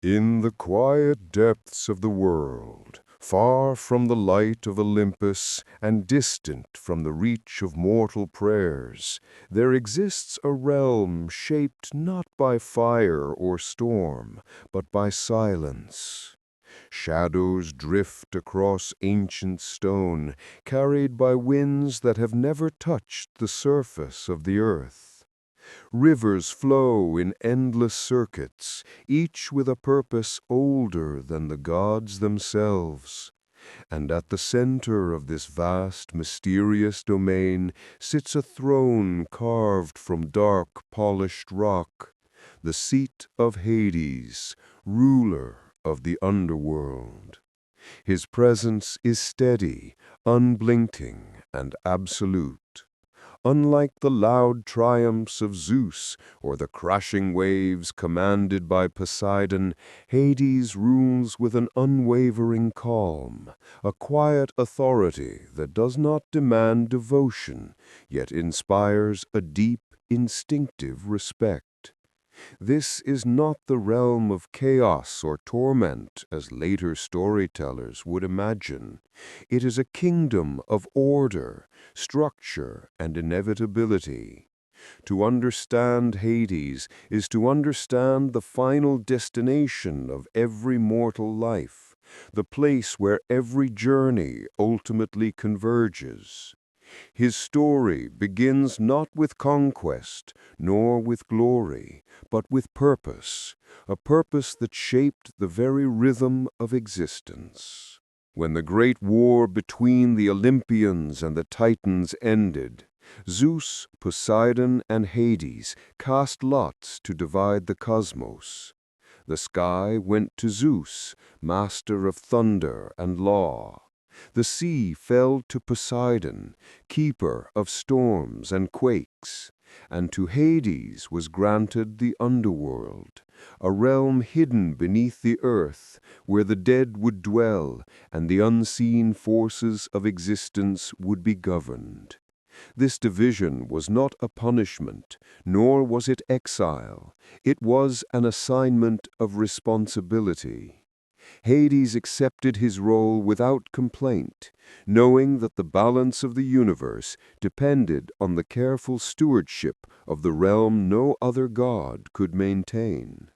In the quiet depths of the world, far from the light of Olympus and distant from the reach of mortal prayers, there exists a realm shaped not by fire or storm, but by silence. Shadows drift across ancient stone, carried by winds that have never touched the surface of the earth. Rivers flow in endless circuits, each with a purpose older than the gods themselves. And at the center of this vast, mysterious domain sits a throne carved from dark, polished rock, the seat of Hades, ruler of the underworld. His presence is steady, unblinking, and absolute. Unlike the loud triumphs of Zeus or the crashing waves commanded by Poseidon, Hades rules with an unwavering calm, a quiet authority that does not demand devotion, yet inspires a deep, instinctive respect. This is not the realm of chaos or torment, as later storytellers would imagine. It is a kingdom of order, structure, and inevitability. To understand Hades is to understand the final destination of every mortal life, the place where every journey ultimately converges. His story begins not with conquest, nor with glory, but with purpose, a purpose that shaped the very rhythm of existence. When the great war between the Olympians and the Titans ended, Zeus, Poseidon, and Hades cast lots to divide the cosmos. The sky went to Zeus, master of thunder and law. The sea fell to Poseidon, keeper of storms and quakes, and to Hades was granted the underworld, a realm hidden beneath the earth where the dead would dwell and the unseen forces of existence would be governed. This division was not a punishment, nor was it exile. It was an assignment of responsibility. Hades accepted his role without complaint, knowing that the balance of the universe depended on the careful stewardship of the realm no other god could maintain.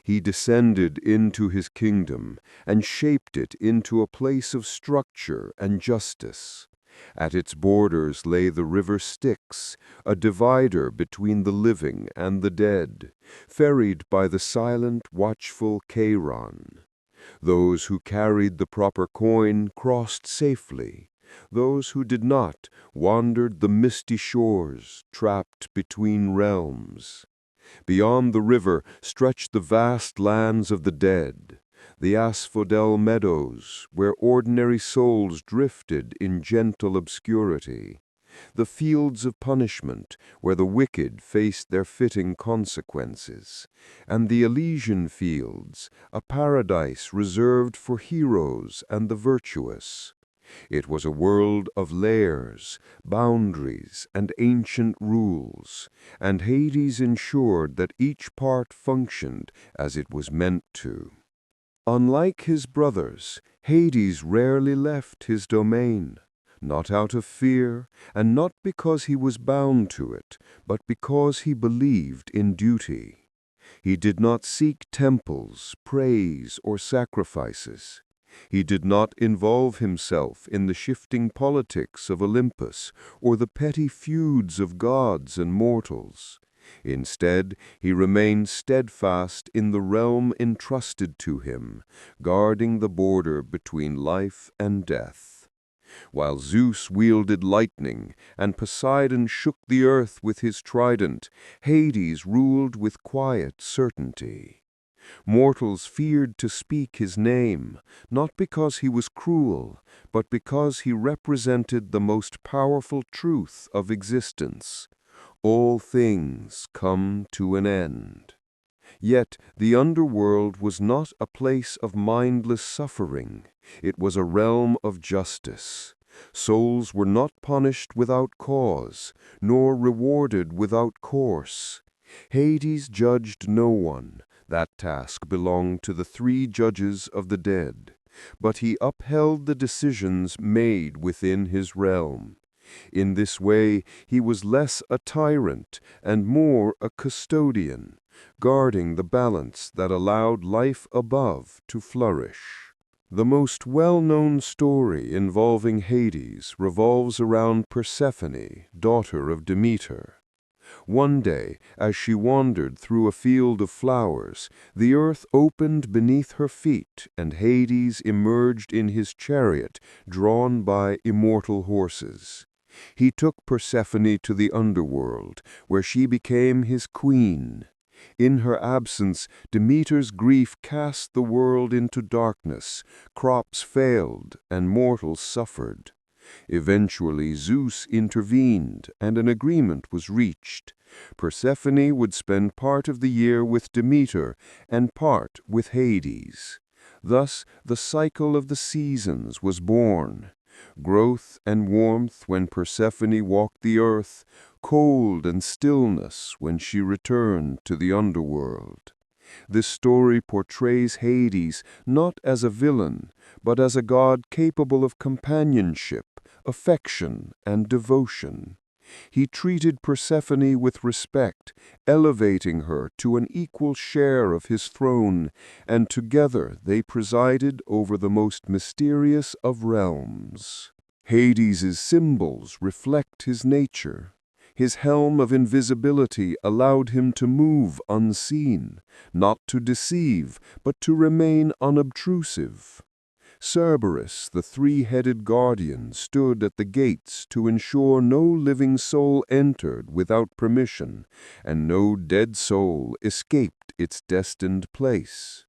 He descended into his kingdom and shaped it into a place of structure and justice. At its borders lay the river Styx, a divider between the living and the dead, ferried by the silent, watchful Chiron. Those who carried the proper coin crossed safely. Those who did not wandered the misty shores, trapped between realms. Beyond the river stretched the vast lands of the dead, the asphodel meadows where ordinary souls drifted in gentle obscurity, the fields of punishment where the wicked faced their fitting consequences, and the Elysian fields, a paradise reserved for heroes and the virtuous. It was a world of layers, boundaries, and ancient rules, and Hades ensured that each part functioned as it was meant to. Unlike his brothers, Hades rarely left his domain. Not out of fear, and not because he was bound to it, but because he believed in duty. He did not seek temples, praise, or sacrifices. He did not involve himself in the shifting politics of Olympus or the petty feuds of gods and mortals. Instead, he remained steadfast in the realm entrusted to him, guarding the border between life and death. While Zeus wielded lightning and Poseidon shook the earth with his trident, Hades ruled with quiet certainty. Mortals feared to speak his name, not because he was cruel, but because he represented the most powerful truth of existence. All things come to an end. Yet the underworld was not a place of mindless suffering. It was a realm of justice. Souls were not punished without cause, nor rewarded without course. Hades judged no one. That task belonged to the three judges of the dead, but he upheld the decisions made within his realm. In this way, he was less a tyrant and more a custodian, guarding the balance that allowed life above to flourish. The most well-known story involving Hades revolves around Persephone, daughter of Demeter. One day, as she wandered through a field of flowers, the earth opened beneath her feet, and Hades emerged in his chariot, drawn by immortal horses. He took Persephone to the Underworld, where she became his queen. In her absence, Demeter's grief cast the world into darkness, crops failed, and mortals suffered. Eventually, Zeus intervened, and an agreement was reached. Persephone would spend part of the year with Demeter and part with Hades. Thus, the cycle of the seasons was born. Growth and warmth when Persephone walked the earth, cold and stillness when she returned to the underworld. This story portrays Hades not as a villain, but as a god capable of companionship, affection, and devotion. He treated Persephone with respect, elevating her to an equal share of his throne, and together they presided over the most mysterious of realms. Hades's symbols reflect his nature. His helm of invisibility allowed him to move unseen, not to deceive, but to remain unobtrusive. Cerberus, the three-headed guardian, stood at the gates to ensure no living soul entered without permission, and no dead soul escaped its destined place.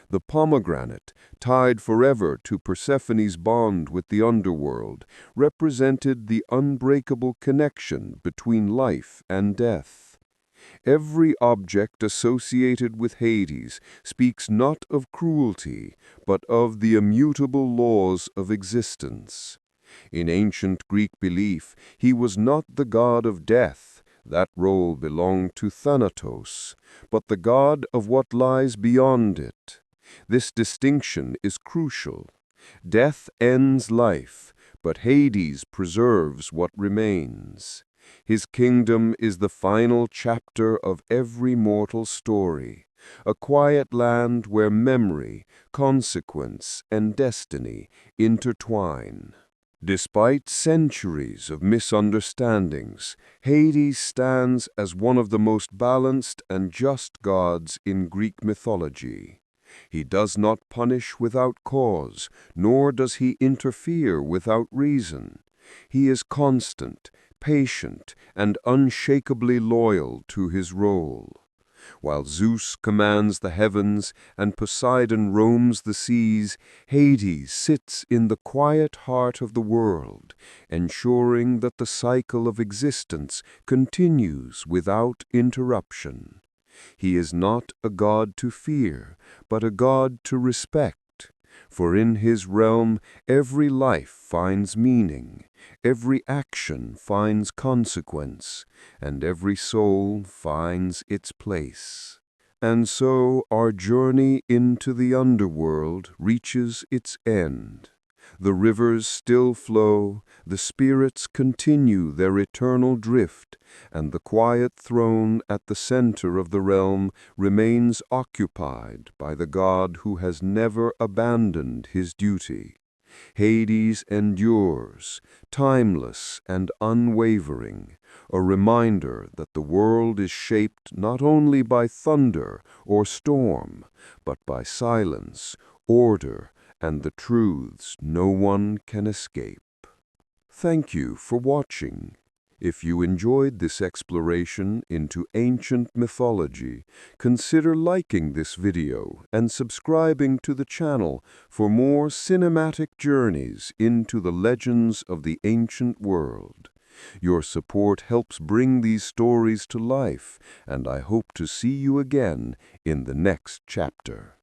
The pomegranate, tied forever to Persephone's bond with the underworld, represented the unbreakable connection between life and death. Every object associated with Hades speaks not of cruelty, but of the immutable laws of existence. In ancient Greek belief, he was not the god of death, that role belonged to Thanatos, but the god of what lies beyond it. This distinction is crucial. Death ends life, but Hades preserves what remains. His kingdom is the final chapter of every mortal story, a quiet land where memory, consequence, and destiny intertwine. Despite centuries of misunderstandings, Hades stands as one of the most balanced and just gods in Greek mythology. He does not punish without cause, nor does he interfere without reason. He is constant, patient, and unshakably loyal to his role. While Zeus commands the heavens and Poseidon roams the seas, Hades sits in the quiet heart of the world, ensuring that the cycle of existence continues without interruption. He is not a god to fear, but a god to respect. For in his realm, every life finds meaning, every action finds consequence, and every soul finds its place. And so our journey into the underworld reaches its end. The rivers still flow, the spirits continue their eternal drift, and the quiet throne at the center of the realm remains occupied by the god who has never abandoned his duty. Hades endures, timeless and unwavering, a reminder that the world is shaped not only by thunder or storm, but by silence, order, and the truths no one can escape. Thank you for watching. If you enjoyed this exploration into ancient mythology, consider liking this video and subscribing to the channel for more cinematic journeys into the legends of the ancient world. Your support helps bring these stories to life, and I hope to see you again in the next chapter.